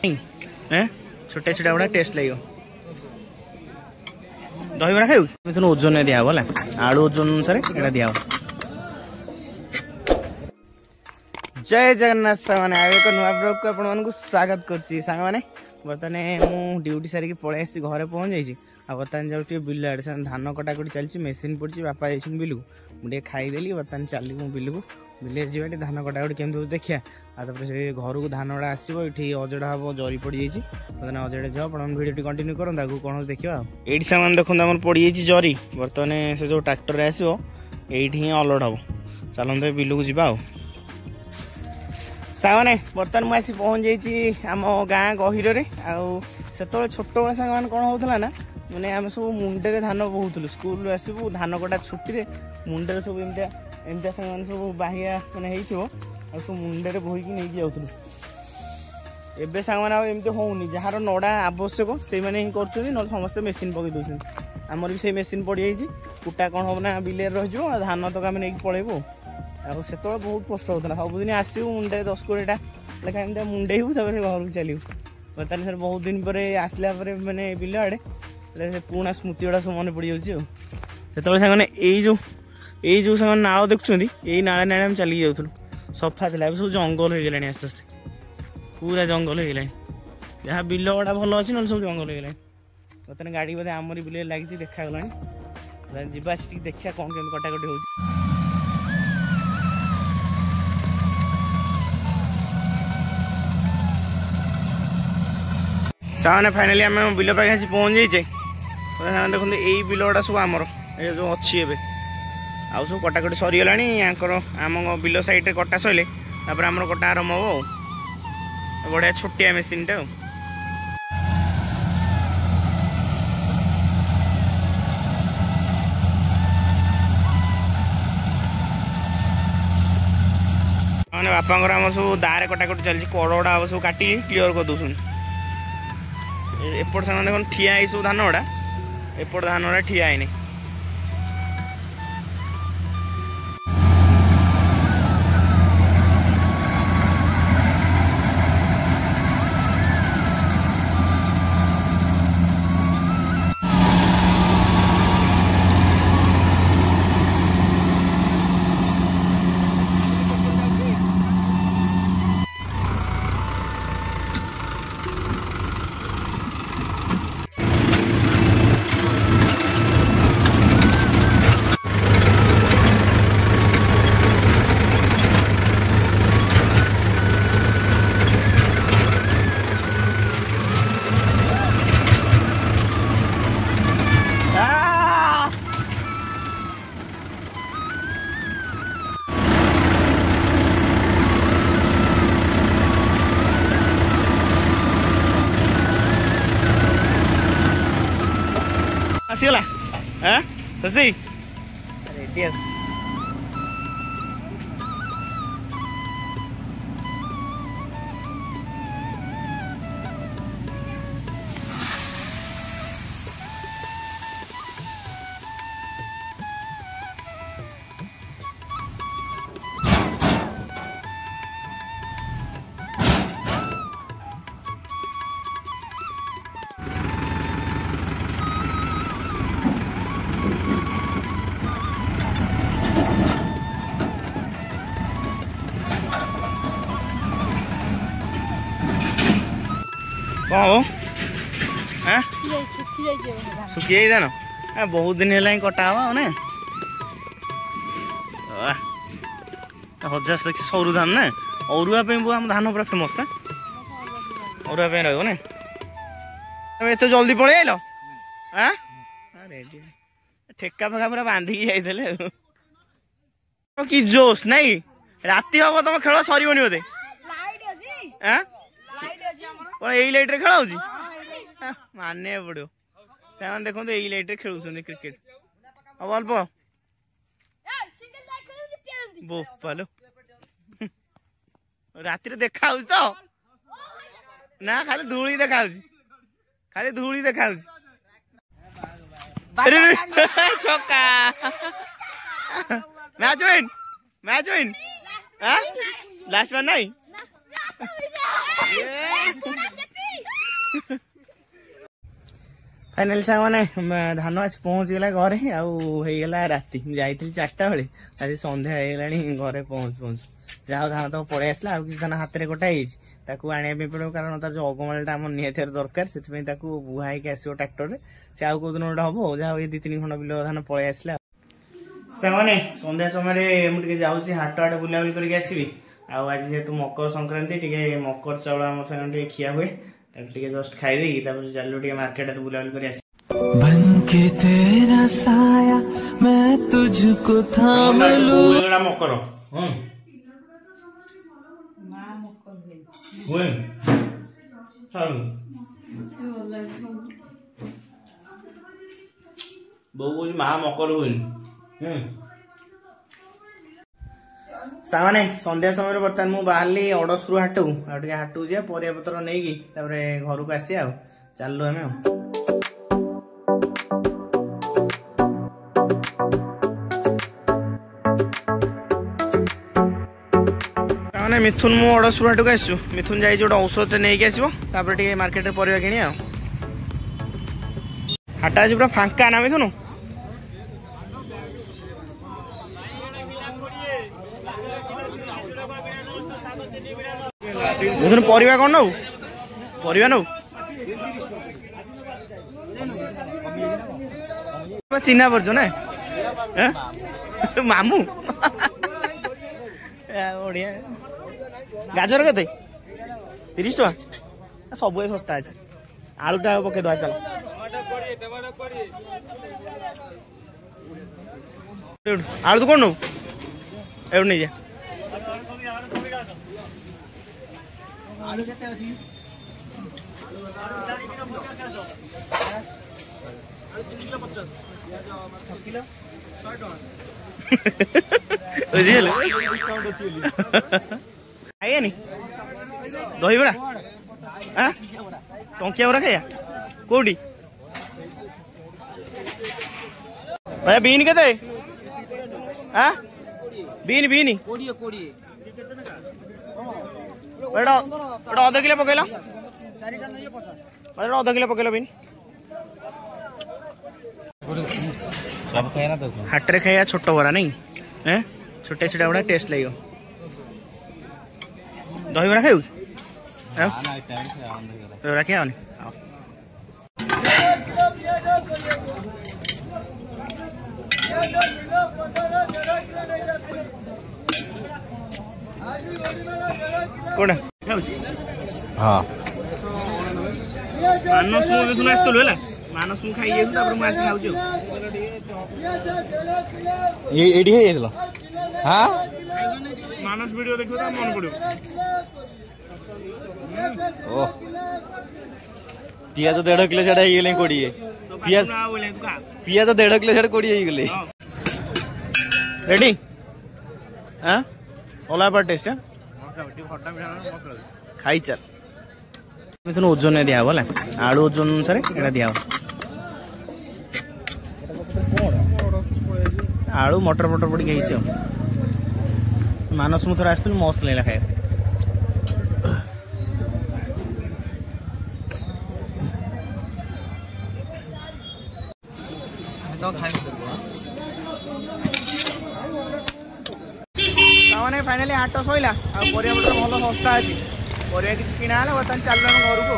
छोटे छोटा गुड़ा टेस्ट लगे दही बड़ा खाऊ ओजन दिया है आलू ओजन अनुसार यहाँ दिया जय जगन्नाथ सामान एक नुआ ब्लॉग को आपको स्वागत करुँच साने बर्तमान मु ड्यूटी सारिक पलि आसी घरे पहुँच जाइए बर्तमान जाऊँ बिल आड़े धान कटाकटी चलती मेसीन पड़ी बापा जाइए बिल को मुझे खाईदेली बर्तमान चली मु बिल को बिल जा धान कटाकटी केमी देखिए आपर से घर को धान गुड़ा आसो ये अजड़ा हम जरी पड़ जाइए बर्तमान अजड़ा जाओ आप भिडियो कंटिन्यू करूँ कौन देखा ये सामान देखते आम पड़ जाइए जरी बर्तमान से जो ट्रैक्टर आसो ये अलड हम चलते बिल को जा साने बर्तमान मुझे पहुँच जाइए आम गाँ गहिर से छोट बड़ा सांग कौन होता ना मैंने आम सब मुंडे धान बोलूँ स्कूल आसबू धान कटा छुट्टी मुंडे सब एमती सांग सब बाहिया मैंने हो सब मुंडे बोईकी नहीं जाऊँ एवं सांग एमती होनी जार नड़ा आवश्यक से मैंने ही कर समस्त मेसीन पकई दूसरी आमर भी से मेसीन पड़ जाइए कुटा कौन हम ना बिल रही धान तक आम नहीं पलैबू से बहुत कष्ट होता सबुदिन आसू मुंडे 10-20टा लेखा एमती मुंडेबू घर को चलू बर्तमान सर बहुत दिन पर आसला मैंने बिल आड़े से पुणा स्मृति गुड़ा सब मन पड़ जाऊँ से सांगने जो सांग नाल देखुं यही नाले नाले आम चलिक जाऊँ सफा थी सब जंगल हो गलानी आस्ते आस्ते पूरा जंगल हो गलानी जहाँ बिल गुड़ा भल अच्छी ना सब जंगल हो गलानी बर्तमान गाड़ी बोधे आमरी बिल लगी देखागलानी जीवा देखिए कौन केमी कटाकटी हो सामने फाइनाली आम बिल पाखे आसी पहुँच जाइए देखते यही बिल गुड़ा सब आमर ये जो अच्छी एवं आउ सब कटाकटी सरीगला आम बिल साइड कटा सैले आम कटा आरम्भ हम बढ़िया छोटिया मेसीन टे मैंने बापा आम सब दारे कटाकटी चलती कड़ गुड़ा सब काटी क्लीयर कर दूसरी एपट सामान देख ठिया सब धान गुड़ा एपट धान गुड़ा ठिया है आसीगला हाँ खुशी रेडी कौन हो सुखी जाइए धान बहुत दिन है कटा हवा ना हजार सरू धान ना अरुआ आम धान पूरा फेमस ना अरुआ रहा ना एत जल्दी पलि आइल हाँ ठेका फेका पूरा बांधिकी जाइए कि जोश नहीं राति हम तुम खेल सरबनी बोधे यही लाइट रे खेल माने पड़ो देखो यही लाइट रे खेल क्रिकेट अब अल्प बोपालो राति देखा तो ना खाली धूली देखा खाली धूली देखा छक्का मैच विन लास्ट वन नहीं फाइनाली साग मैंने धान आस पहुँचीगला घरे आईगला राति जाइली 4टा बेले आज संध्या हो घरे पहुँच जहाँ धान तो पलि आसला आ धान हाथ में कटा आने पड़ो कारण तार जो अगमालटा आम निहाती दरकार से बुहाई आसो ट्राक्टर में से आउ कौ दिन गोटे हम जहाँ 2-3 खंड बिल धान पलि आसला सामने संध्या समय मुझे जाऊँगी हाट आटे बुलाबुली करके आसबि आज जेहेतु मकर संक्रांति टे मकर चाउल आम सागे खिया हुए जस्ट खाईदे चलो मार्केट बुलाबुली कर बनके तेरा साया मैं तुझको थाम लूं मकर बो माँ मकर हुए सामने संध्या समय बर्तमान मुझे बाहर अड़सपुर हाट को हाट को जा परिया पत्र नहीं घर को आसिया चलू आम मैंने मिथुन मु अड़सपुर हाट को आसु मिथुन जाइए गोटे औषध नहीं आसो मार्केट परिया कि हाट आज पूरा फांका ना मिथुन मिथुन परिया कौन नौ परिया नौ चिन्हा पड़छ ना मामू बढ़िया गाजर के 30 टका सब सस्ता अच्छे आलूटा पकईद चल आलू तो कौन नौ ए नहीं जा खाइए नी दही बड़ा टंकिया बड़ा खाइया कौटी भाई बीन के बीन बीन अध किलो पकईल अध किलो पकईल बीन हाटे खाइया छोट बड़ा नहीं छोटे छोटा बड़ा टेस्ट लगे दही बड़ा खाऊ रखिया कौन हाँ मानस मुझे आसलु है मानस मु खाई मुझे खाऊ हाँ मानस वीडियो देखो मन पड़ो पियाज 1.5 किलो छाड़ा हो कोड़ी पियाज पियाज 1.5 किलो छाड़ा कोड़ी हो गले रेडी हाँ ओला पर टेस्ट खाई चल मिथुन ओजन दिया बोला आलू ओजन अनुसार एटा दिया आलू मटर फटर पड़ी खाई मानस मु थोड़ा आसती मस्त लगे खाए फाइनाली हाट सैला भल सस्ता अच्छी परिया किसी किना बर्तमान चल घर को